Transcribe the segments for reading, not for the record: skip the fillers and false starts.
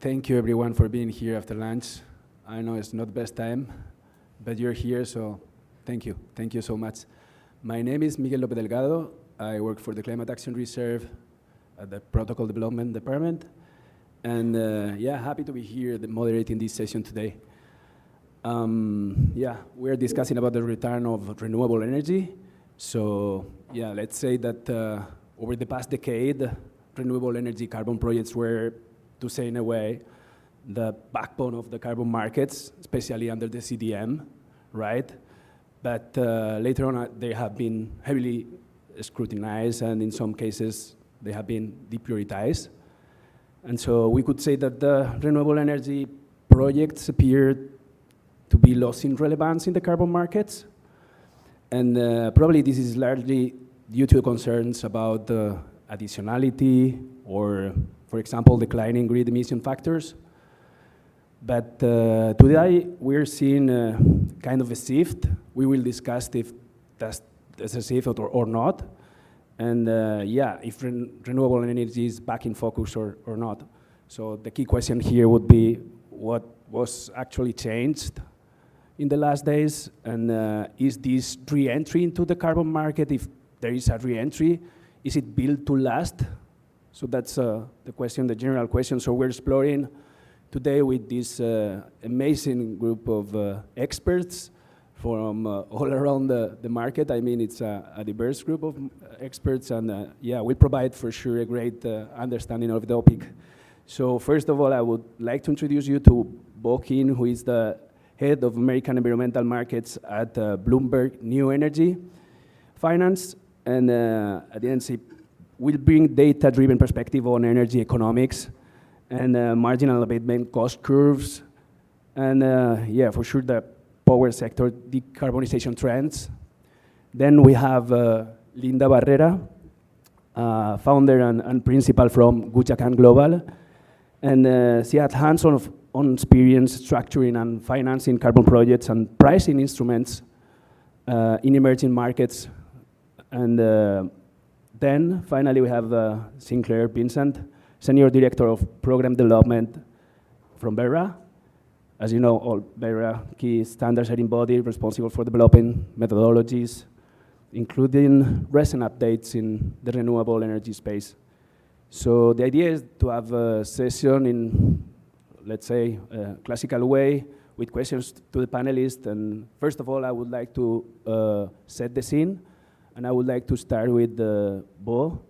Thank you everyone for being here after lunch. I know it's not the best time, but you're here, so thank you. Thank you so much. My name is Miguel López Delgado. I work for the Climate Action Reserve at the Protocol Development Department. And happy to be here moderating this session today. We're discussing about the return of renewable energy. So let's say that over the past decade, renewable energy carbon projects were, to say in a way, the backbone of the carbon markets, especially under the CDM, right? But later on, they have been heavily scrutinized, and in some cases, they have been deprioritized. And so we could say that the renewable energy projects appear to be lost in relevance in the carbon markets. And probably this is largely due to concerns about additionality or, for example, declining grid emission factors. But today we're seeing kind of a shift. We will discuss if that's a shift or not. And if renewable energy is back in focus or not. So the key question here would be what was actually changed in the last days, and is this re-entry into the carbon market? If there is a re-entry, is it built to last? So that's the question, the general question. So we're exploring today with this amazing group of experts from all around the market. I mean, it's a diverse group of experts, and we provide for sure a great understanding of the topic. So first of all, I would like to introduce you to Bo King, who is the head of American environmental markets at Bloomberg New Energy Finance, and at the end, will bring data-driven perspective on energy economics and marginal abatement cost curves, and for sure the power sector decarbonization trends. Then we have Linda Barrera, founder and principal from Gujakan Global, and she had hands-on experience structuring and financing carbon projects and pricing instruments in emerging markets. And then finally we have Sinclair Vincent, Senior Director of Program Development from BERA. As you know, all BERA key standard setting body responsible for developing methodologies, including recent updates in the renewable energy space. So the idea is to have a session in, let's say, a classical way with questions to the panelists. And first of all, I would like to set the scene. And I would like to start with Bo.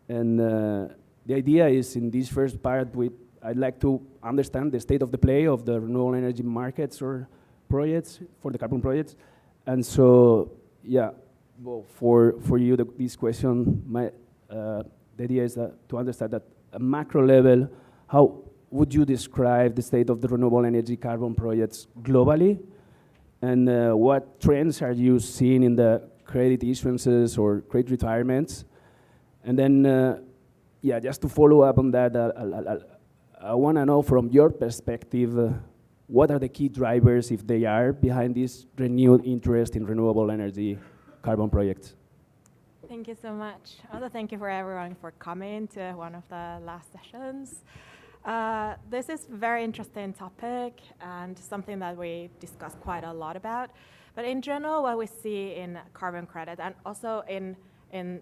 And the idea is in this first part, I'd like to understand the state of the play of the renewable energy markets or projects, for the carbon projects. And so, Bo, for you, this question, the idea is to understand that at a macro level, how would you describe the state of the renewable energy carbon projects globally? And what trends are you seeing in the credit issuances or credit retirements? And then, just to follow up on that, I want to know from your perspective, what are the key drivers, if they are, behind this renewed interest in renewable energy carbon projects? Thank you so much. Also, thank you for everyone for coming to one of the last sessions. This is a very interesting topic and something that we discuss quite a lot about. But in general, what we see in carbon credit and also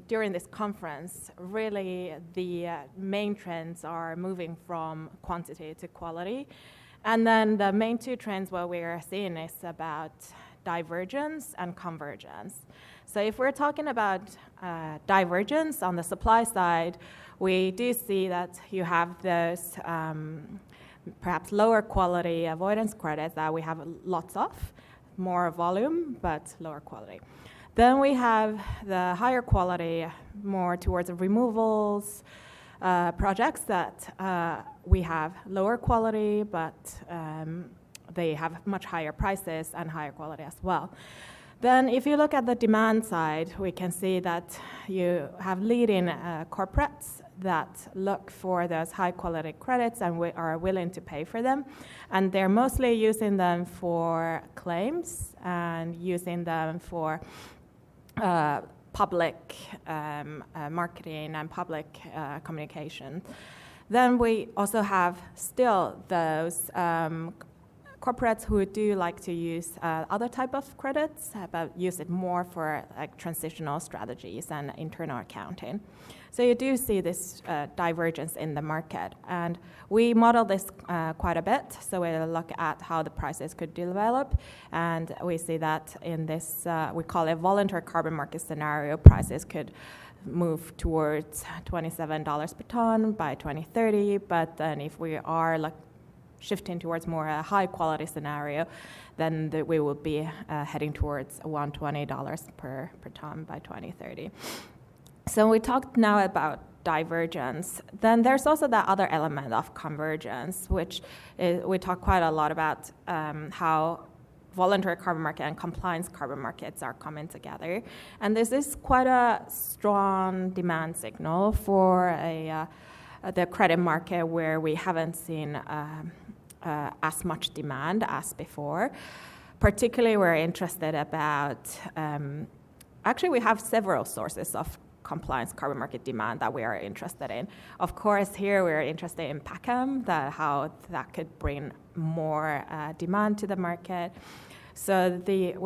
during this conference, really the main trends are moving from quantity to quality. And then the main two trends what we're seeing is about divergence and convergence. So if we're talking about divergence on the supply side, we do see that you have those perhaps lower quality avoidance credits that we have lots of, more volume, but lower quality. Then we have the higher quality, more towards removals, projects that we have lower quality, but they have much higher prices and higher quality as well. Then if you look at the demand side, we can see that you have leading corporates that look for those high quality credits and are willing to pay for them. And they're mostly using them for claims and using them for public marketing and public communication. Then we also have still those corporates who do like to use other type of credits, but use it more for like transitional strategies and internal accounting. So you do see this divergence in the market, and we model this quite a bit. So we look at how the prices could develop, and we see that in this, we call it voluntary carbon market scenario, prices could move towards $27 per ton by 2030, but then if we are like shifting towards more a high quality scenario, then we will be heading towards $120 per ton by 2030. So we talked now about divergence. Then there's also that other element of convergence, which we talk quite a lot about how voluntary carbon market and compliance carbon markets are coming together. And this is quite a strong demand signal for the credit market where we haven't seen as much demand as before. Particularly, we're interested about, actually we have several sources of compliance carbon market demand that we are interested in. Of course, here we're interested in PACAM, how that could bring more demand to the market. So we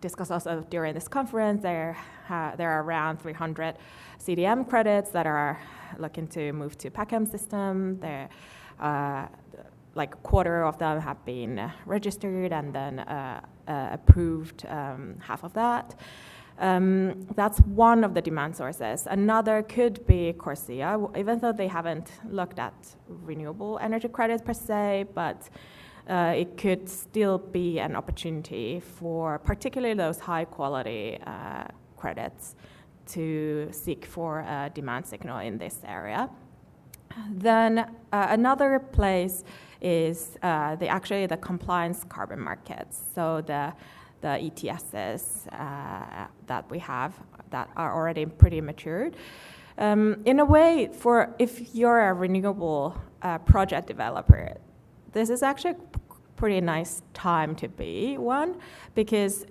discussed also during this conference, there are around 300 CDM credits that are looking to move to PACAM system. They're like a quarter of them have been registered and then approved half of that. That's one of the demand sources. Another could be CORSIA, even though they haven't looked at renewable energy credits per se, but it could still be an opportunity for particularly those high quality credits to seek for a demand signal in this area. Then another place is the compliance carbon markets. So the ETSs that we have that are already pretty matured. In a way, if you're a renewable project developer, this is actually a pretty nice time to be one, because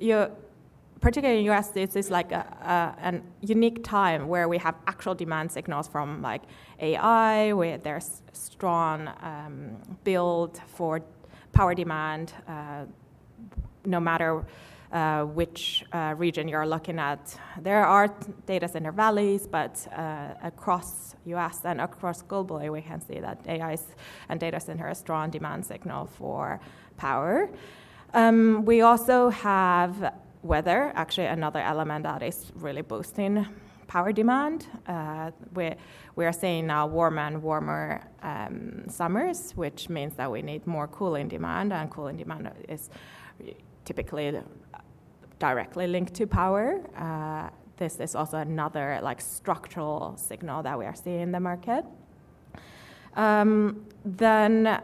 particularly in the US, this is like a unique time where we have actual demand signals from like AI, where there's strong build for power demand, no matter which region you're looking at. There are data center valleys, but across US and across globally, we can see that AI and data center are a strong demand signal for power. We also have weather, actually another element that is really boosting power demand. We are seeing now warmer and warmer summers, which means that we need more cooling demand, and cooling demand is typically directly linked to power. This is also another like structural signal that we are seeing in the market. Then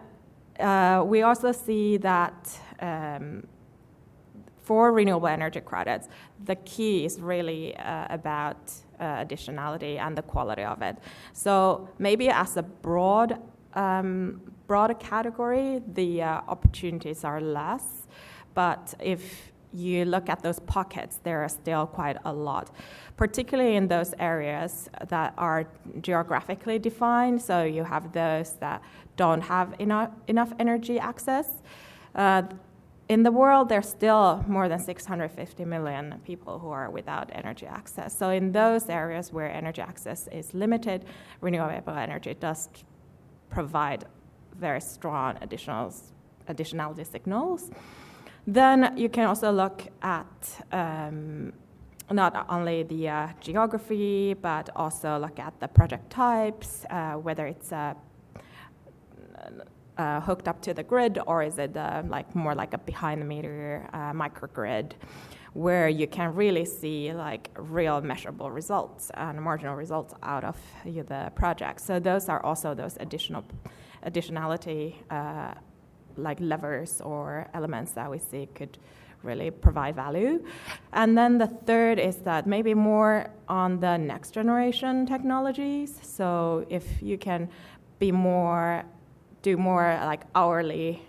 we also see that for renewable energy credits, the key is really about additionality and the quality of it. So maybe as a broader category, the opportunities are less, but if you look at those pockets, there are still quite a lot, particularly in those areas that are geographically defined. So you have those that don't have enough energy access. In the world, there's still more than 650 million people who are without energy access. So in those areas where energy access is limited, renewable energy does provide very strong additionality signals. Then you can also look at not only the geography, but also look at the project types, whether it's hooked up to the grid, or is it more like a behind-the-meter microgrid, where you can really see like real measurable results and marginal results out of the project. So those are also those additionality like levers or elements that we see could really provide value. And then the third is that maybe more on the next generation technologies. So if you can do more like hourly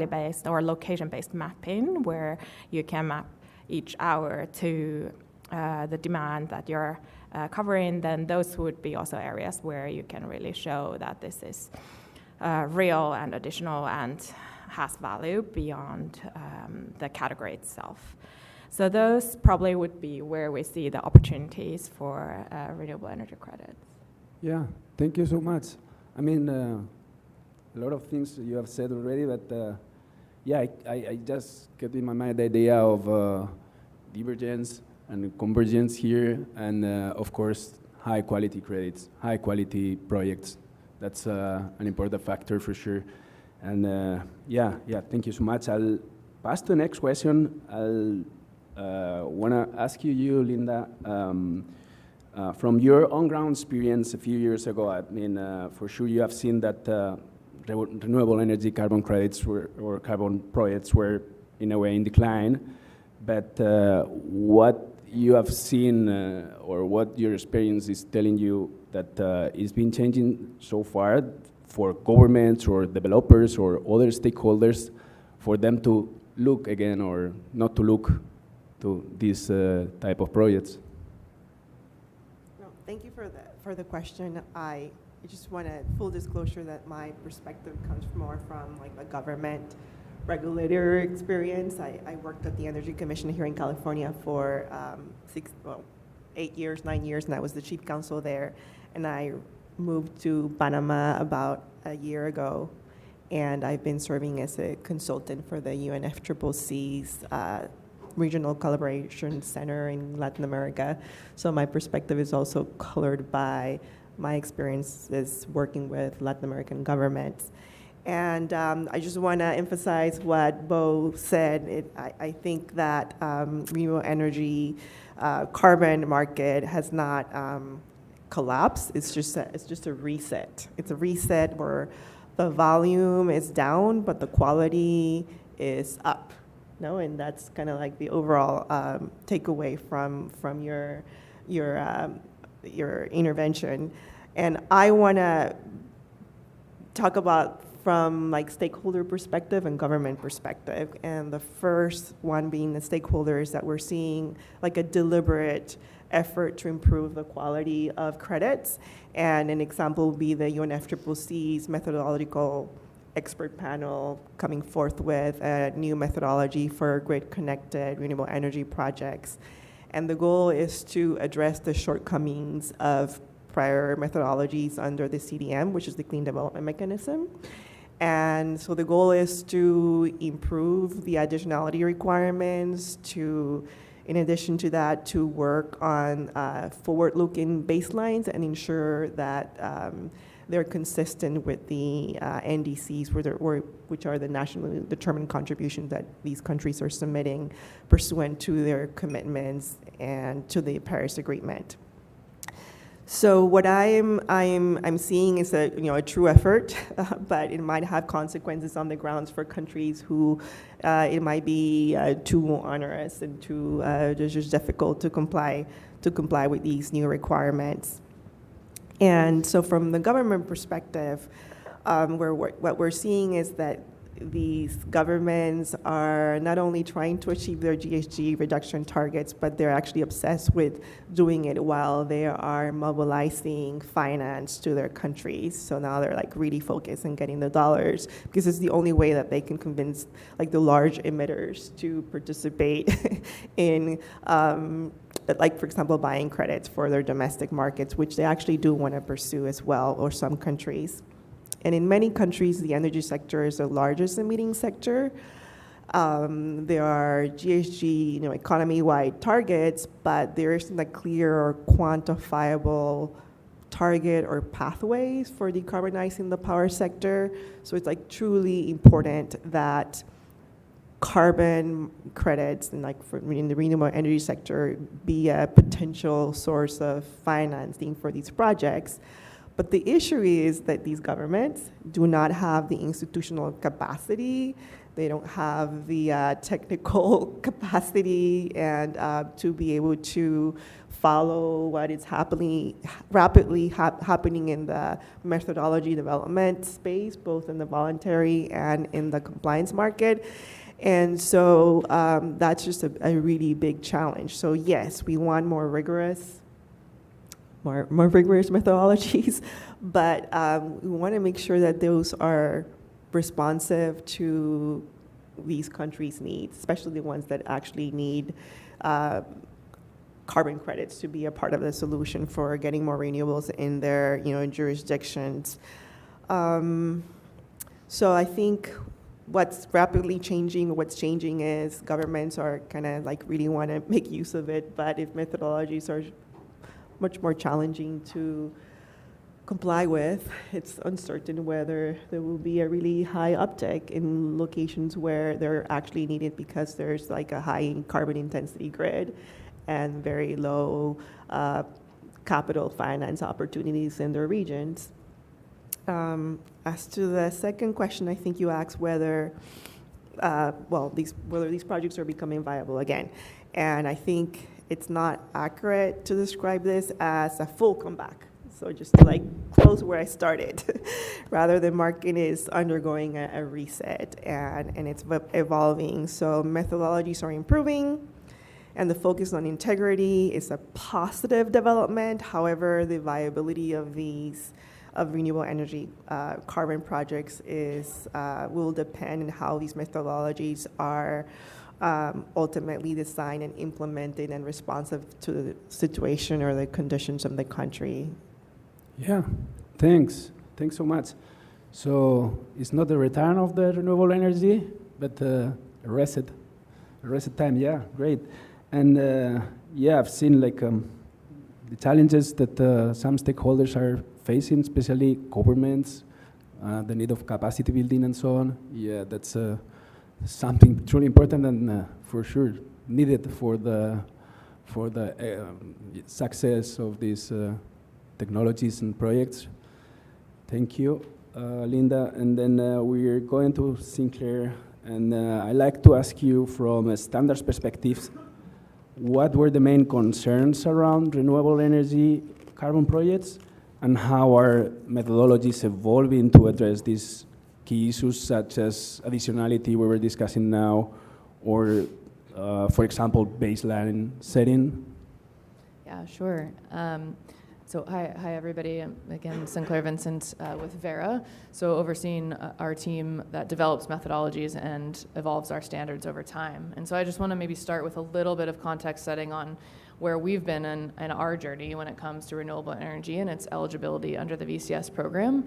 based or location based mapping, where you can map each hour to the demand that you're covering, then those would be also areas where you can really show that this is real and additional and has value beyond the category itself. So those probably would be where we see the opportunities for renewable energy credits. Yeah, thank you so much. I mean, a lot of things you have said already, but yeah, I just kept in my mind the idea of divergence and convergence here, and of course, high quality credits, high quality projects. That's an important factor for sure. And yeah, thank you so much. I'll pass to the next question. I'll want to ask you, Linda, from your on-ground experience a few years ago, I mean, for sure you have seen that renewable energy carbon credits or carbon projects were in a way in decline, but what you have seen or what your experience is telling you that it's been changing so far for governments or developers or other stakeholders for them to look again or not to look to these type of projects? No, thank you for the question. I just want to full disclosure that my perspective comes more from like a government regulator experience. I worked at the Energy Commission here in California for 9 years, and I was the chief counsel there. And I moved to Panama about a year ago, and I've been serving as a consultant for the UNFCCC's Regional Collaboration Center in Latin America. So my perspective is also colored by my experiences working with Latin American governments. And I just want to emphasize what Bo said. I think that renewable energy carbon market has not collapsed. It's just a reset. It's a reset where the volume is down, but the quality is up. No, and that's kind of like the overall takeaway from your intervention. And I want to talk about from like stakeholder perspective and government perspective. And the first one being the stakeholders, that we're seeing like a deliberate effort to improve the quality of credits. And an example would be the UNFCCC's methodological expert panel coming forth with a new methodology for grid-connected renewable energy projects. And the goal is to address the shortcomings of prior methodologies under the CDM, which is the Clean Development Mechanism. And so the goal is to improve the additionality requirements, to, in addition to that, to work on forward-looking baselines and ensure that they're consistent with the NDCs, which are the nationally determined contributions that these countries are submitting pursuant to their commitments and to the Paris Agreement. So what I'm seeing is a true effort, but it might have consequences on the grounds for countries who it might be too onerous and too just difficult to comply with these new requirements. And so from the government perspective, what we're seeing is that these governments are not only trying to achieve their GHG reduction targets, but they're actually obsessed with doing it while they are mobilizing finance to their countries. So now they're like really focused on getting the dollars, because it's the only way that they can convince like the large emitters to participate in like, for example, buying credits for their domestic markets, which they actually do want to pursue as well, or some countries. And in many countries, the energy sector is the largest emitting sector. There are GHG, economy-wide targets, but there isn't a clear or quantifiable target or pathways for decarbonizing the power sector. So it's like truly important that carbon credits and in the renewable energy sector be a potential source of financing for these projects. But the issue is that these governments do not have the institutional capacity. They don't have the technical capacity and to be able to follow what is rapidly happening in the methodology development space, both in the voluntary and in the compliance market. And so that's just a really big challenge. So yes, we want more rigorous more rigorous methodologies, but we want to make sure that those are responsive to these countries' needs, especially the ones that actually need carbon credits to be a part of the solution for getting more renewables in their jurisdictions. So I think what's rapidly changing, what's changing is governments are kind of like really want to make use of it, but if methodologies are much more challenging to comply with, it's uncertain whether there will be a really high uptake in locations where they're actually needed because there's like a high carbon intensity grid and very low capital finance opportunities in their regions. As to the second question, I think you asked whether these projects are becoming viable again. And I think it's not accurate to describe this as a full comeback. So just to like close where I started. Rather, the market is undergoing a reset and it's evolving. So methodologies are improving and the focus on integrity is a positive development. However, the viability of renewable energy carbon projects will depend on how these methodologies are ultimately designed and implemented and responsive to the situation or the conditions of the country. Yeah, thanks so much. So it's not the return of the renewable energy, but a reset time. Yeah, great. And I've seen like the challenges that some stakeholders are facing, especially governments, the need of capacity building and so on. Yeah, that's something truly important and for sure needed for the success of these technologies and projects. Thank you, Linda. And then we're going to Sinclair, and I'd like to ask you from a standards perspective, what were the main concerns around renewable energy carbon projects, and how are methodologies evolving to address these key issues such as additionality we were discussing now, or for example, baseline setting? Yeah, sure. So hi everybody. Again, Sinclair Vincent with Vera. So overseeing our team that develops methodologies and evolves our standards over time. And so I just want to maybe start with a little bit of context setting on where we've been in our journey when it comes to renewable energy and its eligibility under the VCS program.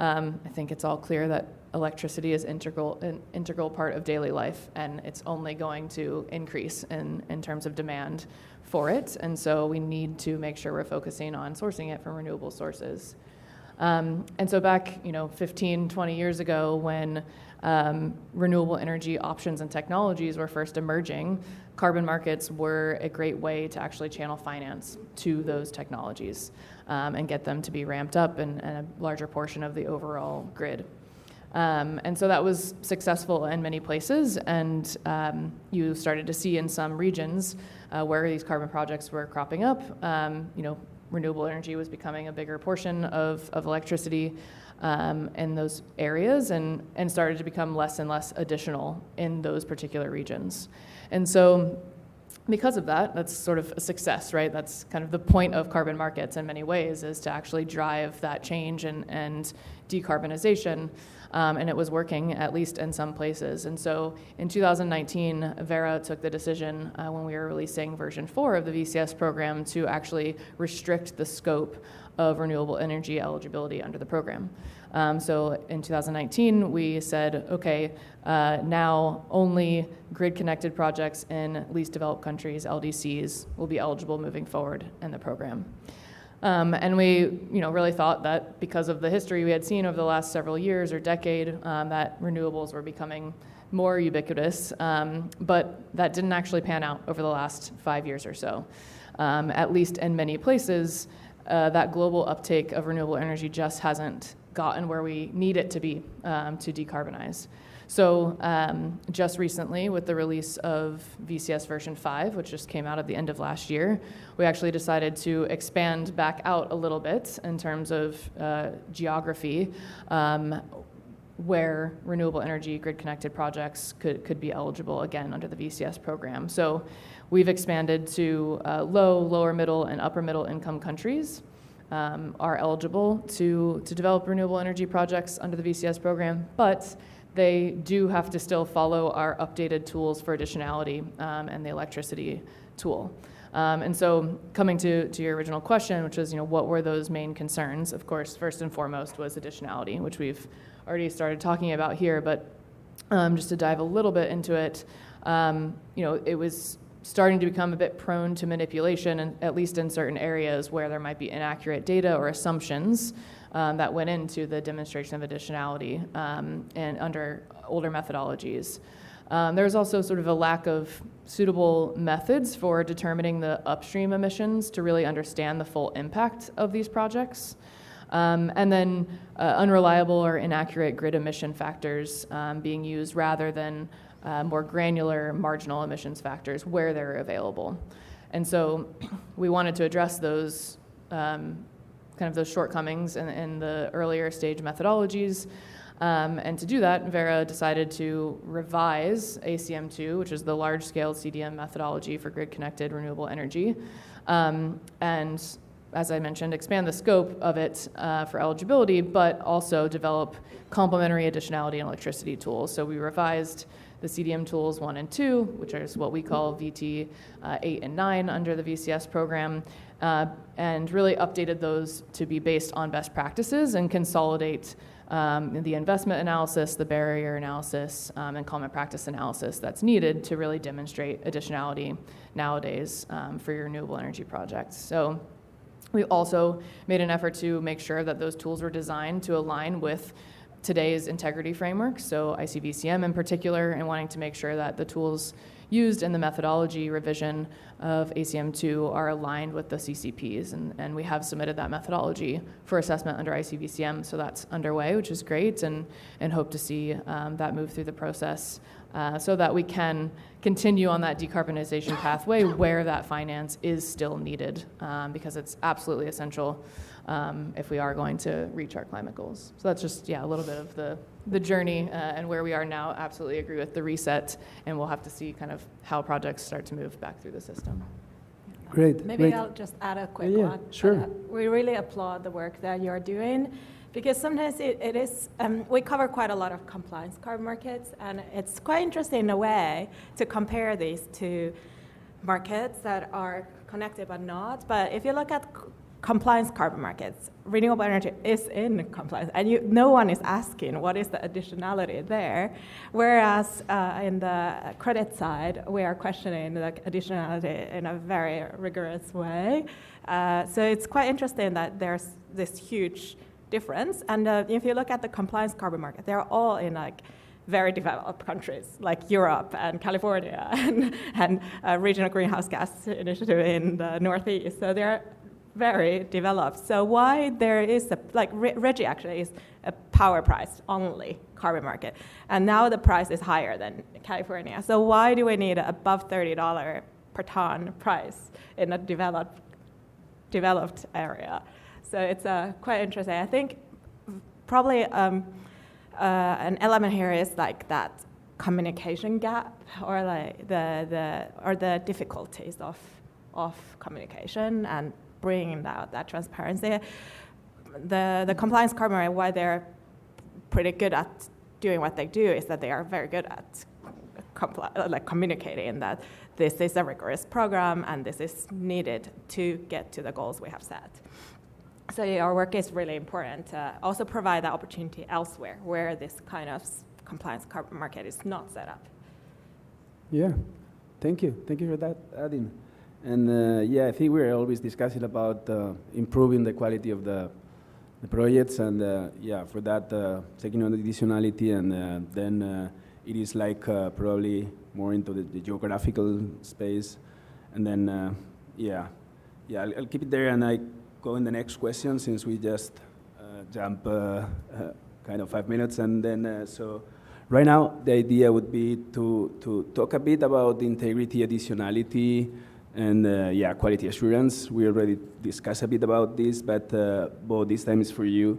I think it's all clear that electricity is an integral part of daily life, and it's only going to increase in terms of demand for it. And so we need to make sure we're focusing on sourcing it from renewable sources. And so back, 15, 20 years ago, when renewable energy options and technologies were first emerging, carbon markets were a great way to actually channel finance to those technologies and get them to be ramped up in a larger portion of the overall grid. And so that was successful in many places, and you started to see in some regions where these carbon projects were cropping up, renewable energy was becoming a bigger portion of electricity in those areas and started to become less and less additional in those particular regions. And so because of that, that's sort of a success, right? That's kind of the point of carbon markets in many ways, is to actually drive that change and decarbonization. And it was working, at least in some places. And so in 2019, Vera took the decision when we were releasing version 4 of the VCS program to actually restrict the scope of renewable energy eligibility under the program. So in 2019, we said, okay, now only grid-connected projects in least developed countries, LDCs, will be eligible moving forward in the program. And we, really thought that because of the history we had seen over the last several years or decade, that renewables were becoming more ubiquitous, but that didn't actually pan out over the last 5 years or so. At least in many places, that global uptake of renewable energy just hasn't gotten where we need it to be to decarbonize. So just recently, with the release of VCS version 5, which just came out at the end of last year, we actually decided to expand back out a little bit in terms of geography, where renewable energy grid-connected projects could be eligible again under the VCS program. So we've expanded to lower middle, and upper middle income countries. are eligible to develop renewable energy projects under the VCS program, but they do have to still follow our updated tools for additionality and the electricity tool. And so coming to your original question, which was, what were those main concerns? Of course, first and foremost was additionality, which we've already started talking about here, but just to dive a little bit into it, it was starting to become a bit prone to manipulation, and at least in certain areas where there might be inaccurate data or assumptions that went into the demonstration of additionality and under older methodologies. There was also sort of a lack of suitable methods for determining the upstream emissions to really understand the full impact of these projects. And then unreliable or inaccurate grid emission factors being used rather than more granular marginal emissions factors where they're available. And so we wanted to address those those shortcomings in the earlier stage methodologies. And to do that, Vera decided to revise ACM2, which is the large-scale CDM methodology for grid-connected renewable energy, and, as I mentioned, expand the scope of it for eligibility, but also develop complementary additionality and electricity tools. So we revised the CDM tools 1 and 2, which is what we call VT 8 and 9 under the VCS program, and really updated those to be based on best practices and consolidate the investment analysis, the barrier analysis, and common practice analysis that's needed to really demonstrate additionality nowadays for your renewable energy projects. So we also made an effort to make sure that those tools were designed to align with today's integrity framework, so ICVCM in particular, and wanting to make sure that the tools used in the methodology revision of ACM2 are aligned with the CCPs, and we have submitted that methodology for assessment under ICVCM, so that's underway, which is great, and hope to see that move through the process so that we can continue on that decarbonization pathway where that finance is still needed, because it's absolutely essential if we are going to reach our climate goals. So that's just, a little bit of the journey and where we are now. Absolutely agree with the reset, and we'll have to see kind of how projects start to move back through the system. Great. Maybe great. I'll just add a quick Yeah, one. sure. We really applaud the work that you're doing, because sometimes it is, we cover quite a lot of compliance carbon markets, and it's quite interesting in a way to compare these to markets that are connected but not. But if you look at compliance carbon markets, renewable energy is in compliance, and no one is asking what is the additionality there, whereas in the credit side, we are questioning the additionality in a very rigorous way. So it's quite interesting that there's this huge difference, and if you look at the compliance carbon market, they're all in very developed countries like Europe and California and regional greenhouse gas initiative in the Northeast. So they're very developed. So why there is RGGI actually is a power price only carbon market, and now the price is higher than California. So why do we need above $30 per ton price in a developed area? So it's quite interesting. I think probably an element here is that communication gap, or the difficulties of communication and bringing out that transparency. The compliance carbon market, why they're pretty good at doing what they do, is that they are very good at communicating that this is a rigorous program and this is needed to get to the goals we have set. So our work is really important to also provide that opportunity elsewhere where this kind of compliance carbon market is not set up. Yeah, thank you. Thank you for that, Adin. And I think we're always discussing about improving the quality of the projects, and for that, taking on the additionality, and then it is probably more into the geographical space, and then I'll keep it there, and I go in the next question since we just jump kind of 5 minutes, and then so right now the idea would be to talk a bit about the integrity, additionality, and quality assurance. We already discussed a bit about this, but Bo, this time is for you.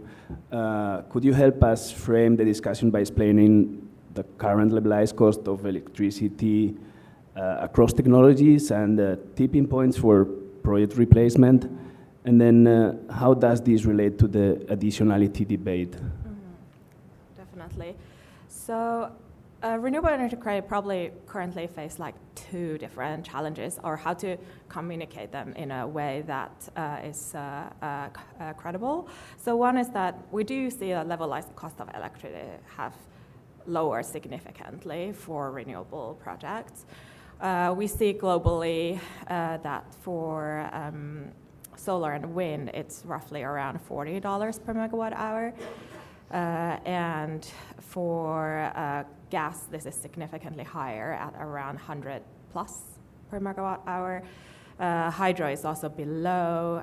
Could you help us frame the discussion by explaining the current levelized cost of electricity across technologies and tipping points for project replacement, And then how does this relate to the additionality debate? Definitely. So renewable energy credit probably currently face like two different challenges, or how to communicate them in a way that is credible. So one is that we do see a levelized cost of electricity have lowered significantly for renewable projects. We see globally that for solar and wind, it's roughly around $40 per megawatt hour. And for gas, this is significantly higher at around 100 plus per megawatt hour. Hydro is also below.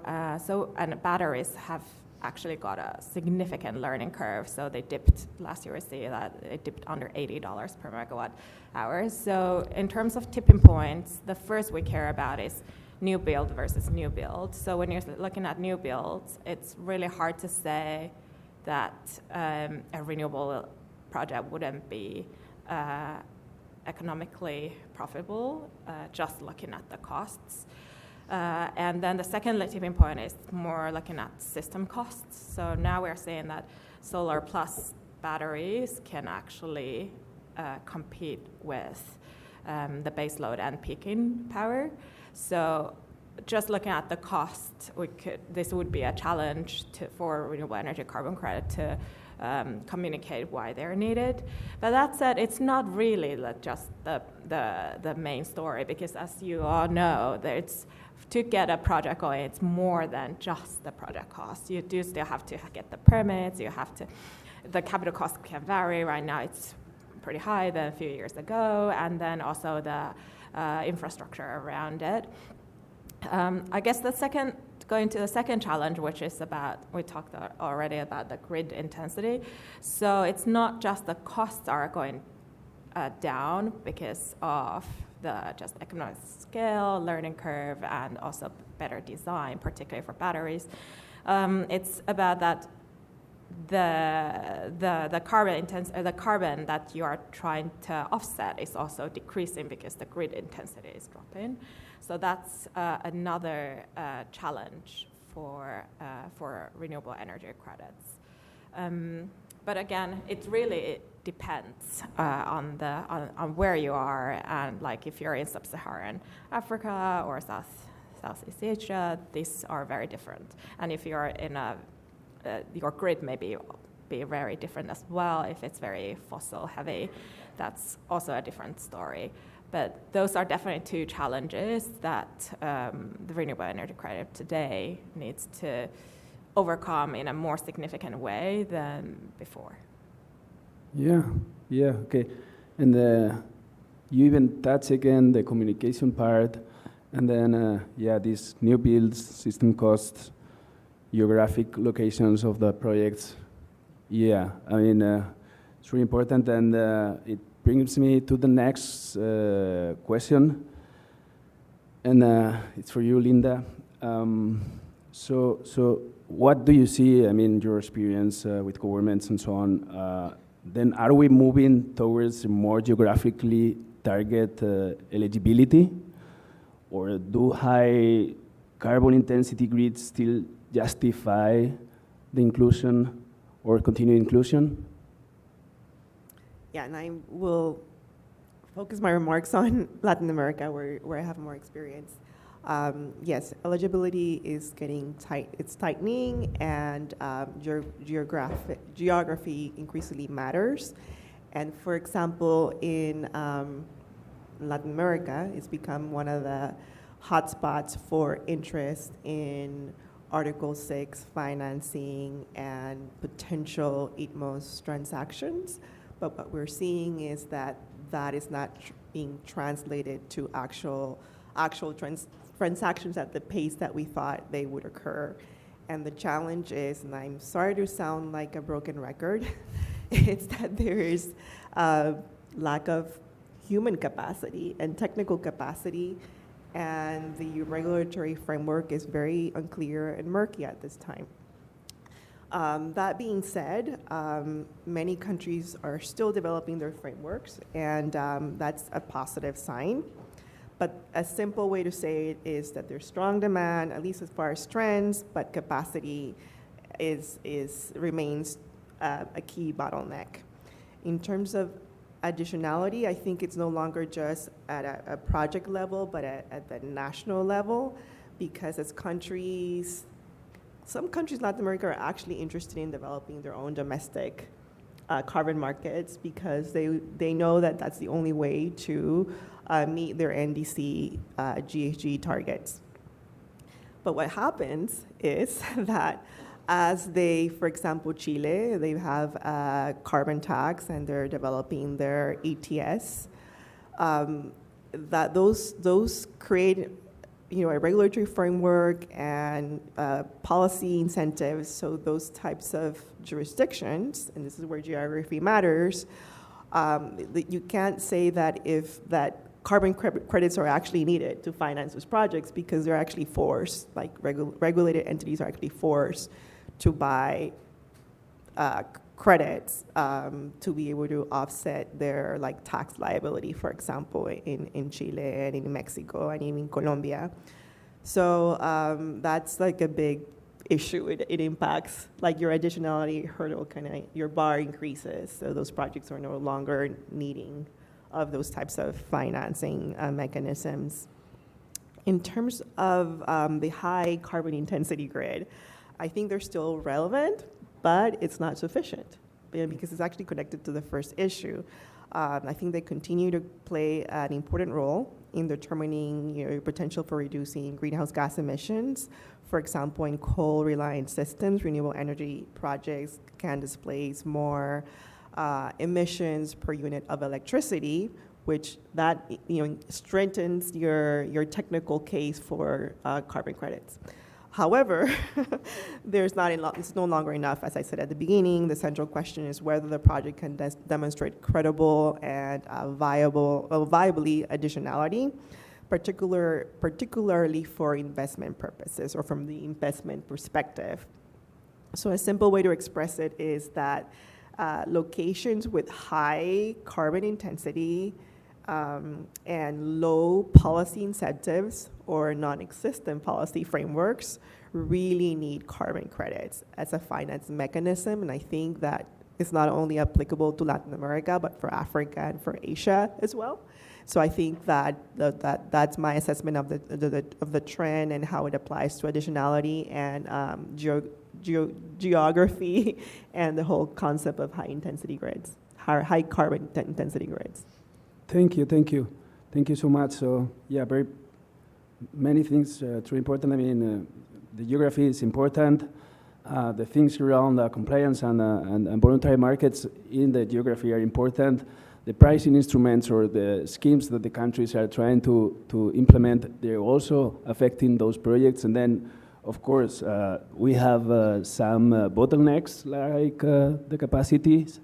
And batteries have actually got a significant learning curve. So they dipped, last year we see that it dipped under $80 per megawatt hour. So in terms of tipping points, the first we care about is new build versus new build. So when you're looking at new builds, it's really hard to say that a renewable project wouldn't be economically profitable, just looking at the costs. And then the second tipping point is more looking at system costs. So now we're saying that solar plus batteries can actually compete with the baseload and peaking power. So just looking at the cost, this would be a challenge for renewable energy carbon credit to communicate why they're needed. But that said, it's not really just the main story, because as you all know, to get a project going, it's more than just the project cost. You do still have to get the permits, the capital cost can vary. Right now it's pretty high than a few years ago, and then also the infrastructure around it. I guess going to the second challenge, which is we talked already about the grid intensity. So it's not just the costs are going down because of the just economic scale, learning curve, and also better design, particularly for batteries. It's about that the carbon that you are trying to offset is also decreasing because the grid intensity is dropping. So that's another challenge for renewable energy credits. But again, it really depends on where you are, and like if you're in sub-Saharan Africa or Southeast Asia, these are very different. And if you're in your grid may be very different as well. If it's very fossil heavy, that's also a different story. But those are definitely two challenges that the renewable energy credit today needs to overcome in a more significant way than before. Yeah, okay. And you even touch again the communication part, and then, these new builds, system costs, geographic locations of the projects. Yeah, I mean, it's really important, and it brings me to the next question, and it's for you, Linda. So what do you see, I mean, your experience with governments and so on, then are we moving towards more geographically target eligibility, or do high carbon intensity grids still justify the inclusion or continued inclusion? Yeah, and I will focus my remarks on Latin America, where I have more experience. Yes, eligibility is getting tight. It's tightening, and geography increasingly matters. And for example, in Latin America, it's become one of the hotspots for interest in Article 6 financing and potential ITMOS transactions. But what we're seeing is that is not being translated to actual transactions at the pace that we thought they would occur. And the challenge is, and I'm sorry to sound like a broken record, it's that there is a lack of human capacity and technical capacity, and the regulatory framework is very unclear and murky at this time. That being said, many countries are still developing their frameworks, and that's a positive sign. But a simple way to say it is that there's strong demand, at least as far as trends, but capacity remains a key bottleneck. In terms of additionality, I think it's no longer just at a project level, but at the national level, because as countries, some countries in Latin America are actually interested in developing their own domestic carbon markets, because they know that that's the only way to meet their NDC GHG targets. But what happens is that as they, for example, Chile, they have a carbon tax and they're developing their ETS, that those create a regulatory framework and policy incentives. So those types of jurisdictions, and this is where geography matters, you can't say that that carbon credits are actually needed to finance those projects, because they're actually forced, like regulated entities are actually forced to buy credits to be able to offset their tax liability, for example, in Chile and in Mexico and even Colombia. So that's a big issue. It impacts your additionality hurdle, your bar increases, so those projects are no longer needing of those types of financing mechanisms. In terms of the high carbon intensity grid, I think they're still relevant, but it's not sufficient, because it's actually connected to the first issue. I think they continue to play an important role in determining your potential for reducing greenhouse gas emissions. For example, in coal-reliant systems, renewable energy projects can displace more emissions per unit of electricity, which that strengthens your technical case for carbon credits. However, it's no longer enough. As I said at the beginning, the central question is whether the project can demonstrate credible and viably additionality, particularly for investment purposes or from the investment perspective. So a simple way to express it is that locations with high carbon intensity and low policy incentives or non-existent policy frameworks really need carbon credits as a finance mechanism. And I think that it's not only applicable to Latin America, but for Africa and for Asia as well. So I think that's my assessment of the trend and how it applies to additionality and geography and the whole concept of high intensity grids, high carbon intensity grids. Thank you so much. So yeah, very many things too important. I mean, the geography is important. The things around compliance and voluntary markets in the geography are important. The pricing instruments or the schemes that the countries are trying to implement, they're also affecting those projects. And then, of course, we have some bottlenecks like the capacities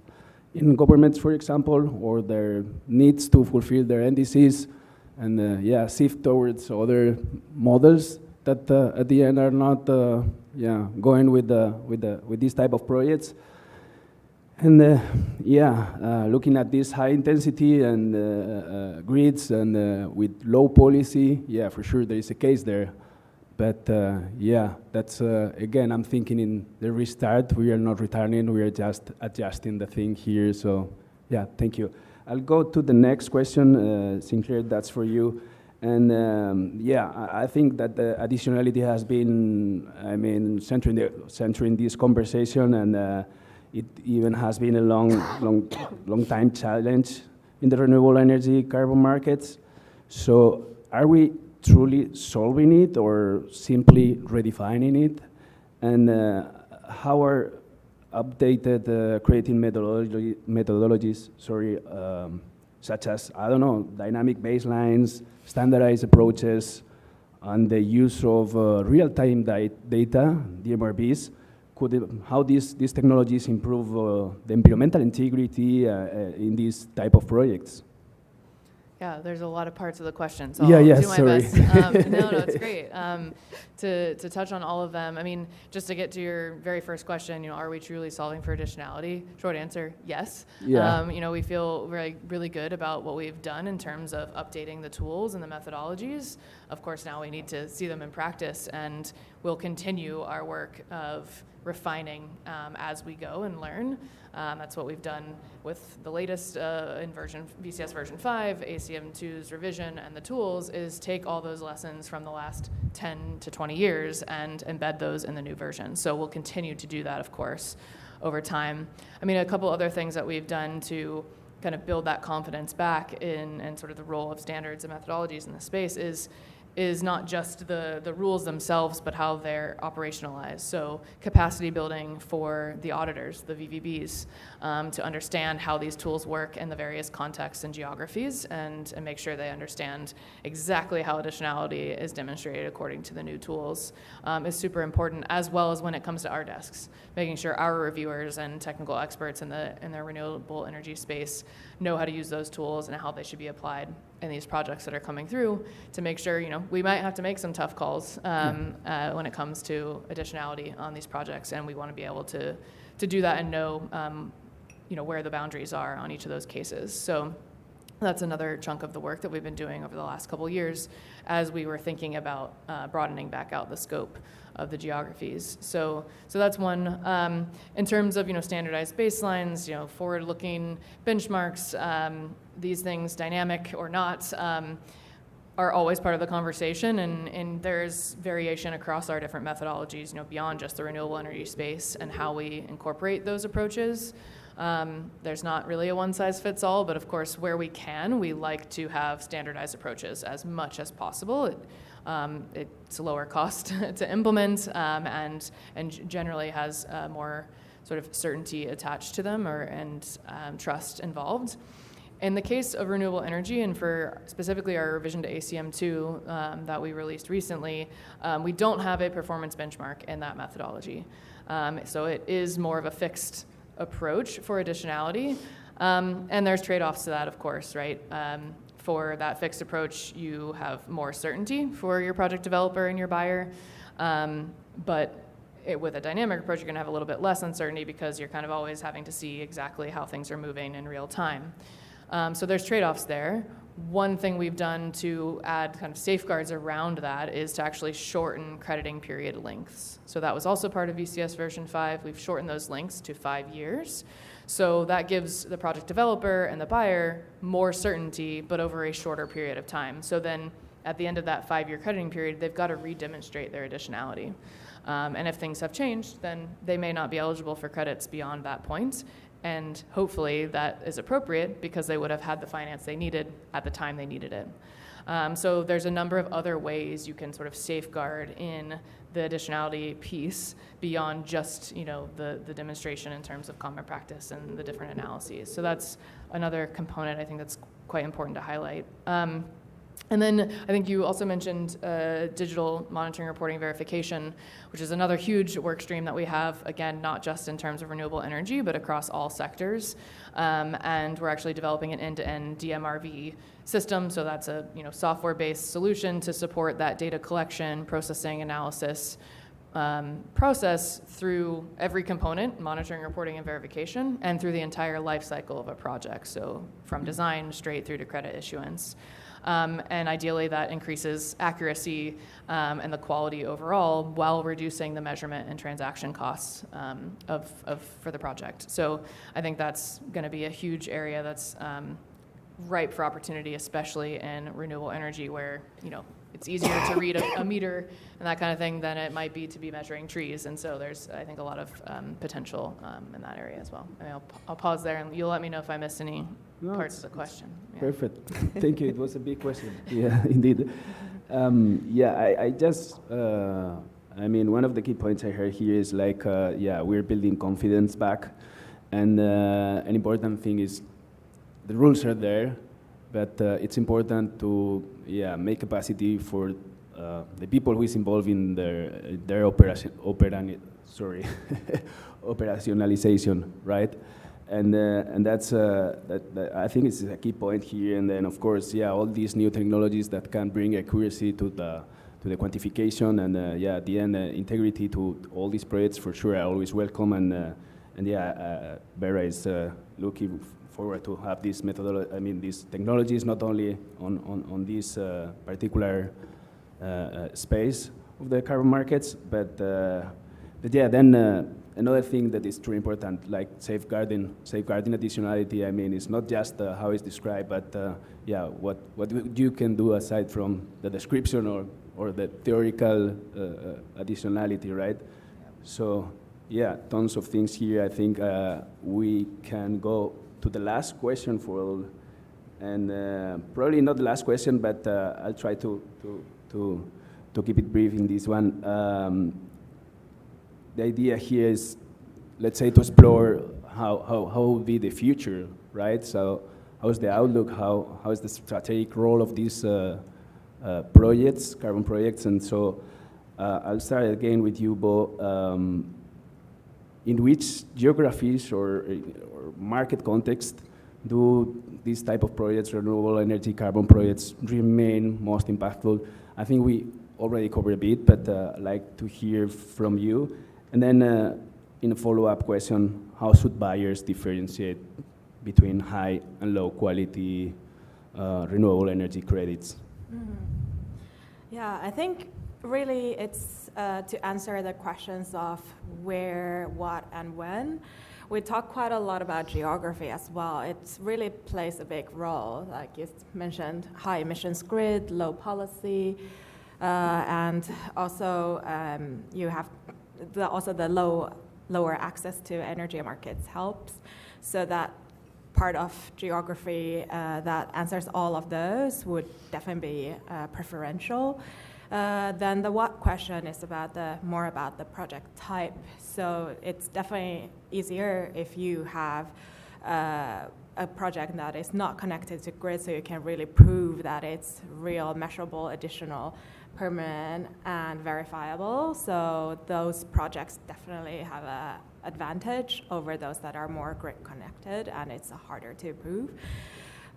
in governments, for example, or their needs to fulfill their NDCs, and shift towards other models that at the end are not going with this type of projects. And looking at this high intensity and grids and with low policy, for sure there is a case there. But that's again, I'm thinking in the restart, we are not returning, we are just adjusting the thing here. So thank you. I'll go to the next question, Sinclair, that's for you. And I think that the additionality has been, centering this conversation, and it even has been a long time challenge in the renewable energy carbon markets. So are we truly solving it or simply redefining it? And how are updated creating methodologies, such as, dynamic baselines, standardized approaches, and the use of real-time data, DMRBs, how these technologies improve the environmental integrity in these type of projects? Yeah, there's a lot of parts of the question, so I'll do my sorry. best. No, it's great. To touch on all of them, I mean, just to get to your very first question, are we truly solving for additionality? Short answer, yes. Yeah. We feel really good about what we've done in terms of updating the tools and the methodologies. Of course, now we need to see them in practice, and we'll continue our work of refining as we go and learn. That's what we've done with the latest in VCS version 5, ACM2's revision, and the tools is take all those lessons from the last 10 to 20 years and embed those in the new version. So we'll continue to do that, of course, over time. I mean, a couple other things that we've done to kind of build that confidence back in sort of the role of standards and methodologies in the space is not just the rules themselves, but how they're operationalized. So capacity building for the auditors, the VVBs, to understand how these tools work in the various contexts and geographies and make sure they understand exactly how additionality is demonstrated according to the new tools is super important, as well as when it comes to our desks, making sure our reviewers and technical experts in the renewable energy space know how to use those tools and how they should be applied in these projects that are coming through to make sure, we might have to make some tough calls when it comes to additionality on these projects, and we want to be able to do that and know, where the boundaries are on each of those cases. So that's another chunk of the work that we've been doing over the last couple of years as we were thinking about broadening back out the scope of the geographies. So that's one. In terms of standardized baselines, forward-looking benchmarks, these things, dynamic or not, are always part of the conversation, and there's variation across our different methodologies, beyond just the renewable energy space and how we incorporate those approaches. There's not really a one-size-fits-all, but of course, where we can, we like to have standardized approaches as much as possible. It's a lower cost to implement, and generally has more sort of certainty attached to them and trust involved. In the case of renewable energy, and for specifically our revision to ACM2 that we released recently, we don't have a performance benchmark in that methodology. So it is more of a fixed approach for additionality, and there's trade-offs to that, of course, right? For that fixed approach, you have more certainty for your project developer and your buyer, but with a dynamic approach, you're going to have a little bit less uncertainty because you're kind of always having to see exactly how things are moving in real time. So there's trade-offs there. One thing we've done to add kind of safeguards around that is to actually shorten crediting period lengths. So that was also part of VCS version 5. We've shortened those lengths to 5 years. So that gives the project developer and the buyer more certainty, but over a shorter period of time. So then at the end of that 5-year crediting period, they've got to redemonstrate their additionality. And if things have changed, then they may not be eligible for credits beyond that point. And hopefully that is appropriate because they would have had the finance they needed at the time they needed it. So there's a number of other ways you can sort of safeguard in the additionality piece beyond just the demonstration in terms of common practice and the different analyses. So that's another component I think that's quite important to highlight. And then I think you also mentioned digital monitoring, reporting, verification, which is another huge work stream that we have, again, not just in terms of renewable energy, but across all sectors. And we're actually developing an end-to-end DMRV system. So that's a software-based solution to support that data collection, processing, analysis process through every component, monitoring, reporting, and verification, and through the entire life cycle of a project. So from design straight through to credit issuance. And ideally that increases accuracy and the quality overall while reducing the measurement and transaction costs for the project. So I think that's going to be a huge area that's ripe for opportunity, especially in renewable energy where, it's easier to read a meter and that kind of thing than it might be to be measuring trees. And so there's, I think, a lot of potential in that area as well. I mean, I'll pause there and you'll let me know if I missed any parts of the question. Yeah. Perfect. Thank you. It was a big question. Yeah, indeed. I just, one of the key points I heard here is we're building confidence back. And an important thing is the rules are there, but it's important to make capacity for the people who is involved in their operationalization, right? and that's that I think it's a key point here. And then of course, yeah, all these new technologies that can bring accuracy to the quantification, and at the end, integrity to all these projects for sure are always welcome. And Vera is looking forward to have this methodology. I mean, these technologies not only on this particular space of the carbon markets, but then another thing that is truly important, like safeguarding additionality. I mean, it's not just how it's described, but what you can do aside from the description or the theoretical additionality, right? So, yeah, tons of things here. I think we can go to the last question and probably not the last question, but I'll try to keep it brief in this one. The idea here is, let's say, to explore how will be the future, right? So, how's the outlook? How is the strategic role of these projects, carbon projects? And so, I'll start again with you, Bo. In which geographies or market context do these type of projects, renewable energy carbon projects, remain most impactful? I think we already covered a bit, but I'd like to hear from you. And then in a follow-up question, how should buyers differentiate between high and low quality renewable energy credits? Mm-hmm. Yeah, I think really it's to answer the questions of where, what, and when. We talk quite a lot about geography as well. It really plays a big role. Like you mentioned, high emissions grid, low policy, and also you have the lower access to energy markets helps. So that part of geography that answers all of those would definitely be preferential. Then the what question is more about the project type. So it's definitely easier if you have a project that is not connected to grid, so you can really prove that it's real, measurable, additional, permanent, and verifiable. So those projects definitely have an advantage over those that are more grid connected, and it's harder to prove.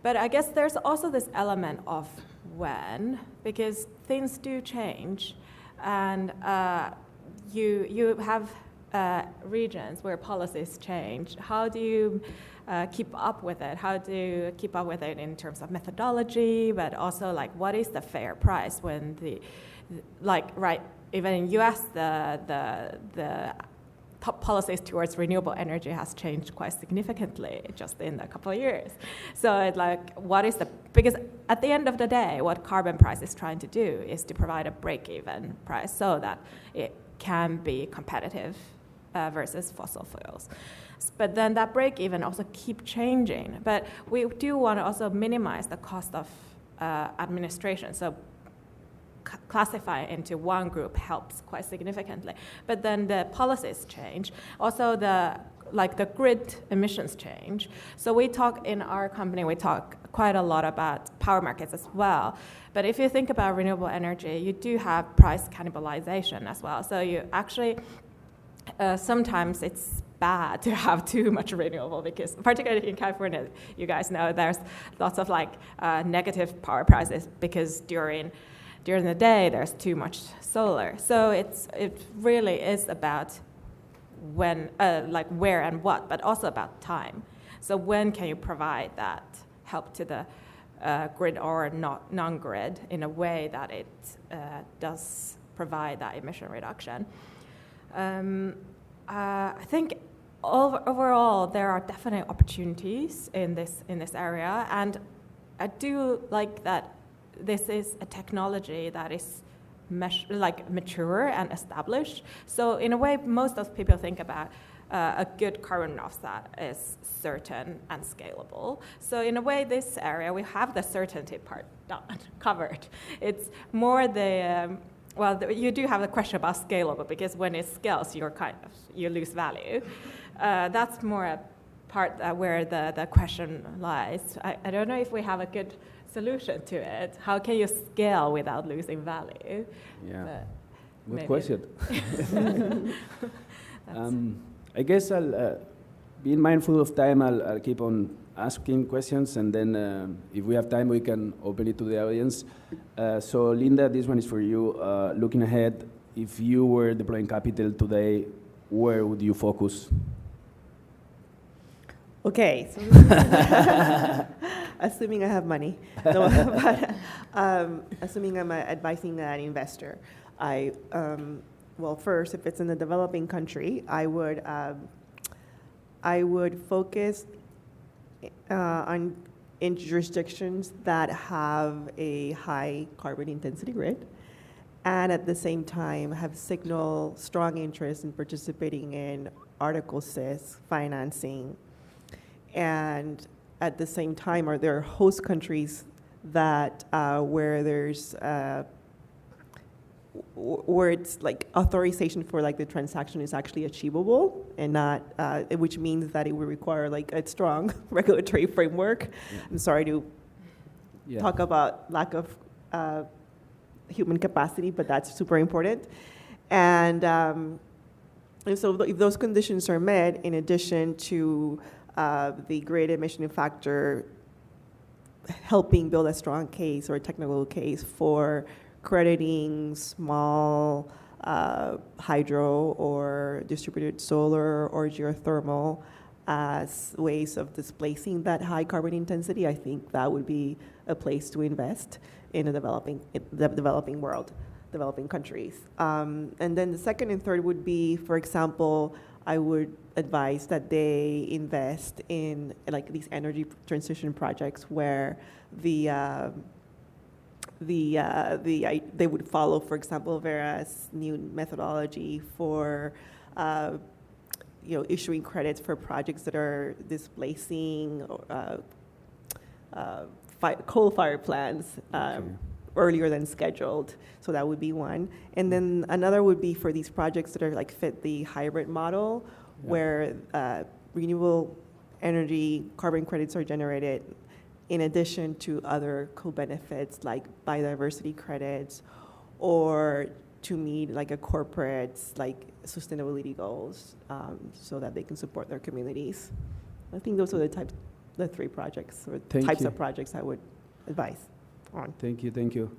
But I guess there's also this element of when, because things do change, and you have regions where policies change. How do you keep up with it? How do you keep up with it in terms of methodology, but also like what is the fair price when even in US the top policies towards renewable energy has changed quite significantly just in a couple of years. So it's like, because at the end of the day, what carbon price is trying to do is to provide a break-even price so that it can be competitive versus fossil fuels. But then that break-even also keep changing. But we do want to also minimize the cost of administration. So classify into one group helps quite significantly. But then the policies change. Also the grid emissions change. So in our company, we talk quite a lot about power markets as well. But if you think about renewable energy, you do have price cannibalization as well. So you actually, sometimes it's bad to have too much renewable, because particularly in California, you guys know there's lots of negative power prices because during the day there's too much solar. So it really is about when, where and what, but also about time. So when can you provide that help to the grid or non-grid in a way that it does provide that emission reduction? I think overall there are definite opportunities in this area, and I do like that this is a technology that is mature and established. So in a way, most of people think about a good carbon offset is certain and scalable. So in a way, this area, we have the certainty part covered. It's more you do have the question about scalable, because when it scales, you lose value. That's more a part where the question lies. I don't know if we have a good solution to it. How can you scale without losing value? Yeah, good question. I guess being mindful of time, I'll keep on asking questions, and then if we have time, we can open it to the audience. So Linda, this one is for you. Looking ahead, if you were deploying capital today, where would you focus? Okay, so assuming I have money, no, but assuming I'm advising an investor, well, first, if it's in a developing country, I would focus in jurisdictions that have a high carbon intensity grid, and at the same time have signal strong interest in participating in Article 6 financing. And at the same time, are there host countries that where there's where it's like authorization for like the transaction is actually achievable, and not which means that it would require like a strong regulatory framework. Yeah. I'm sorry to talk about lack of human capacity, but that's super important. And so if those conditions are met, in addition to the grid-emission factor helping build a strong case or a technical case for crediting small hydro or distributed solar or geothermal as ways of displacing that high carbon intensity, I think that would be a place to invest in the developing world, developing countries. And then the second and third would be, for example, I would advise that they invest in like these energy transition projects where they would follow, for example, Vera's new methodology for issuing credits for projects that are displacing coal-fired plants earlier than scheduled. So that would be one. And then another would be for these projects that are like fit the hybrid model, where renewable energy carbon credits are generated in addition to other co-benefits like biodiversity credits, or to meet like a corporate's like sustainability goals, so that they can support their communities. I think those are the three projects or types of projects I would advise on. Thank you.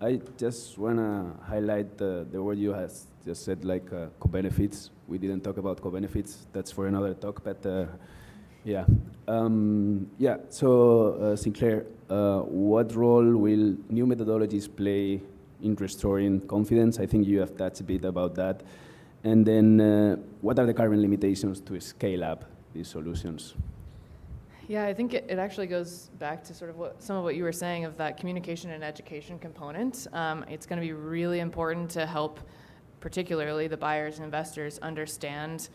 I just want to highlight the word you just said, like co-benefits. We didn't talk about co-benefits. That's for another talk, but yeah. So Sinclair, what role will new methodologies play in restoring confidence? I think you have touched a bit about that. And then what are the current limitations to scale up these solutions? Yeah, I think it actually goes back to sort of some of what you were saying of that communication and education component. It's going to be really important to help particularly the buyers and investors understand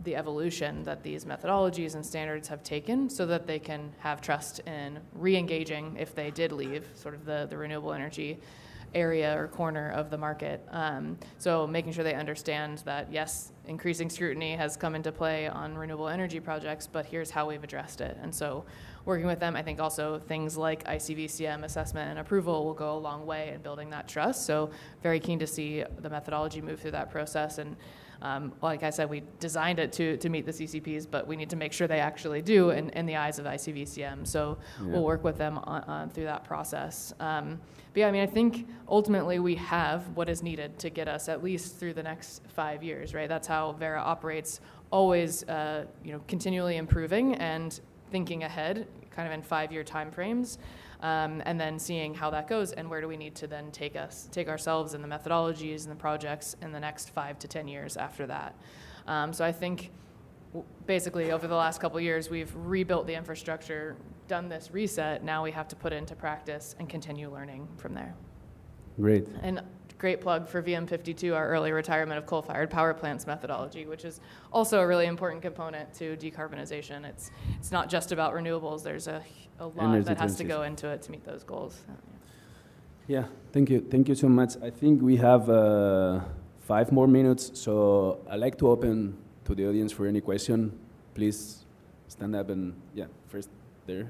the evolution that these methodologies and standards have taken, so that they can have trust in re-engaging if they did leave sort of the renewable energy area or corner of the market. So making sure they understand that, yes, increasing scrutiny has come into play on renewable energy projects, but here's how we've addressed it. And so working with them, I think also things like ICVCM assessment and approval will go a long way in building that trust. So very keen to see the methodology move through that process. And like I said, we designed it to meet the CCPs, but we need to make sure they actually do in the eyes of ICVCM. So we'll work with them on through that process. But yeah, I mean, I think ultimately we have what is needed to get us at least through the next 5 years, right? That's how Vera operates, always continually improving and thinking ahead, kind of in 5-year timeframes. And then seeing how that goes and where do we need to then take ourselves and the methodologies and the projects in the next 5 to 10 years after that. So I think basically over the last couple of years, we've rebuilt the infrastructure, done this reset. Now we have to put it into practice and continue learning from there. Great. And great plug for VM52, our early retirement of coal-fired power plants methodology, which is also a really important component to decarbonization. It's not just about renewables. There's a lot energy that has to go into it to meet those goals. Yeah, thank you so much. I think we have 5 more minutes, so I'd like to open to the audience for any question. Please stand up and, first there.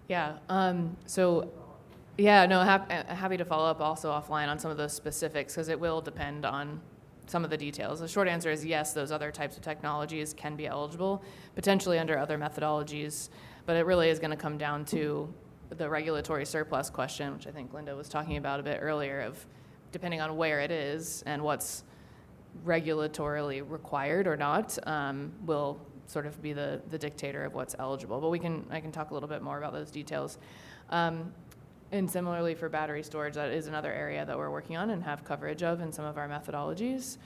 Yeah. So, yeah, no, happy to follow up also offline on some of those specifics because it will depend on some of the details. The short answer is yes, those other types of technologies can be eligible, potentially under other methodologies, but it really is going to come down to the regulatory surplus question, which I think Linda was talking about a bit earlier, of depending on where it is and what's regulatorily required or not, will sort of be the dictator of what's eligible. But I can talk a little bit more about those details. And similarly for battery storage, that is another area that we're working on and have coverage of in some of our methodologies.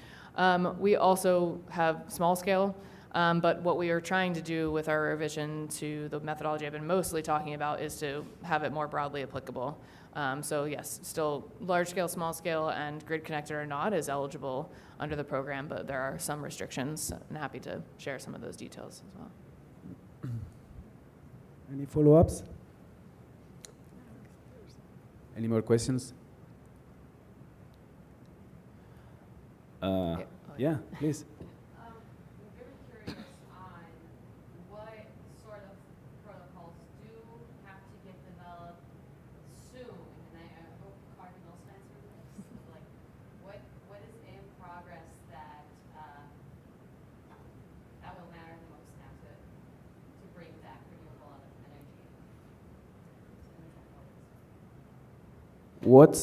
We also have small scale, but what we are trying to do with our revision to the methodology I've been mostly talking about is to have it more broadly applicable. So yes, still large scale, small scale, and grid connected or not is eligible under the program, but there are some restrictions, and happy to share some of those details as well. Any follow-ups? Any more questions? Yeah, please. I'm very curious on what sort of protocols do have to get developed soon, and I hope Cardinal answer this. Like, what is in progress that that will matter the most now to bring back renewable energy? What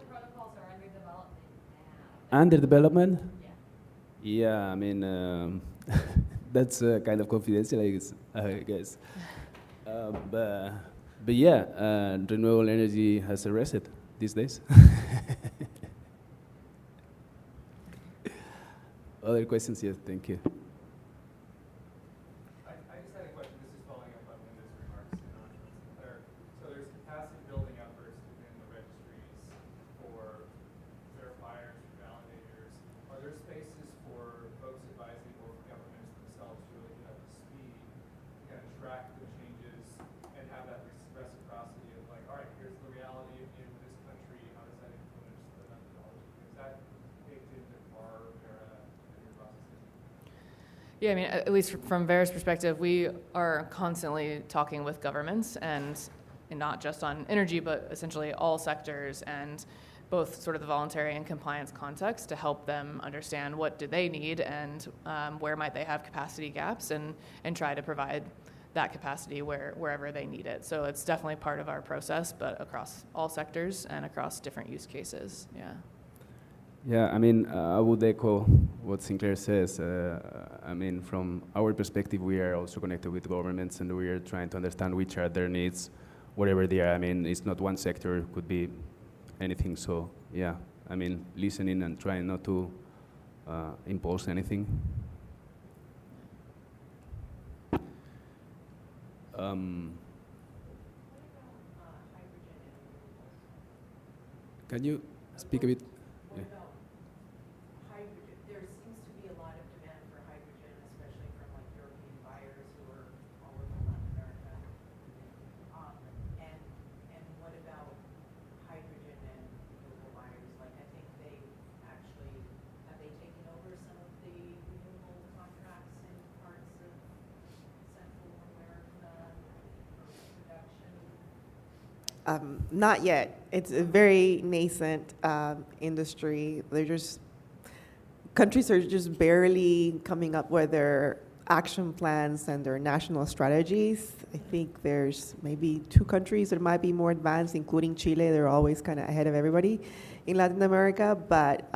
protocols are under development now? under development? Yeah. Yeah, I mean, that's kind of confidential, I guess. But yeah, renewable energy has arrested these days. Other questions? Yes, thank you. I just had a question. This is following up on Linda's remarks and on Sinclair. So there's capacity building efforts within the registries for verifiers, validators. Are there spaces for folks advising or governments themselves to really get up to speed, kind of track the changes and have that reciprocity of like, all right, here's the reality in this country. How does that influence the methodology? Is that baked into our Vera and your processes? Yeah, I mean, at least from Vera's perspective, we are constantly talking with governments and not just on energy, but essentially all sectors and both sort of the voluntary and compliance context to help them understand what do they need and where might they have capacity gaps and try to provide that capacity wherever they need it. So it's definitely part of our process, but across all sectors and across different use cases, yeah. Yeah, I mean, I would echo what Sinclair says. I mean, from our perspective, we are also connected with governments, and we are trying to understand which are their needs, whatever they are. I mean, it's not one sector, it could be anything. So, yeah, I mean, listening and trying not to impose anything. Can you speak a bit? Yeah. Hydrogen, there seems to be a lot of demand for hydrogen, especially from like European buyers who are all over Latin America. And what about hydrogen and renewable buyers? Like, I think they actually, have they taken over some of the renewable contracts in parts of Central America for production? Not yet. It's a very nascent industry. Countries are just barely coming up with their action plans and their national strategies. I think there's maybe 2 countries that might be more advanced, including Chile. They're always kind of ahead of everybody in Latin America, but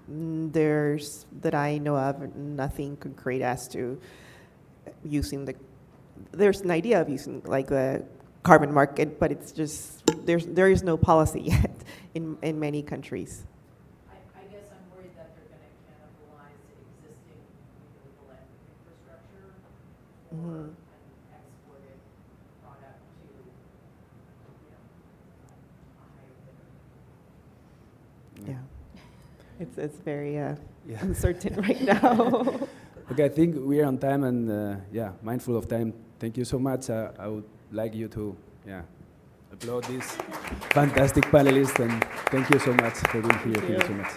there's, that I know of, nothing concrete as to using there's an idea of using like the carbon market, but it's just, there is no policy yet in many countries. I guess I'm worried that they're going to cannibalize existing renewable infrastructure or an exported product to, a higher bidder. Yeah, it's very uncertain right now. Okay, I think we are on time and yeah, mindful of time. Thank you so much. I would like you to applaud these fantastic panelists and thank you so much for being here. Thank you so much.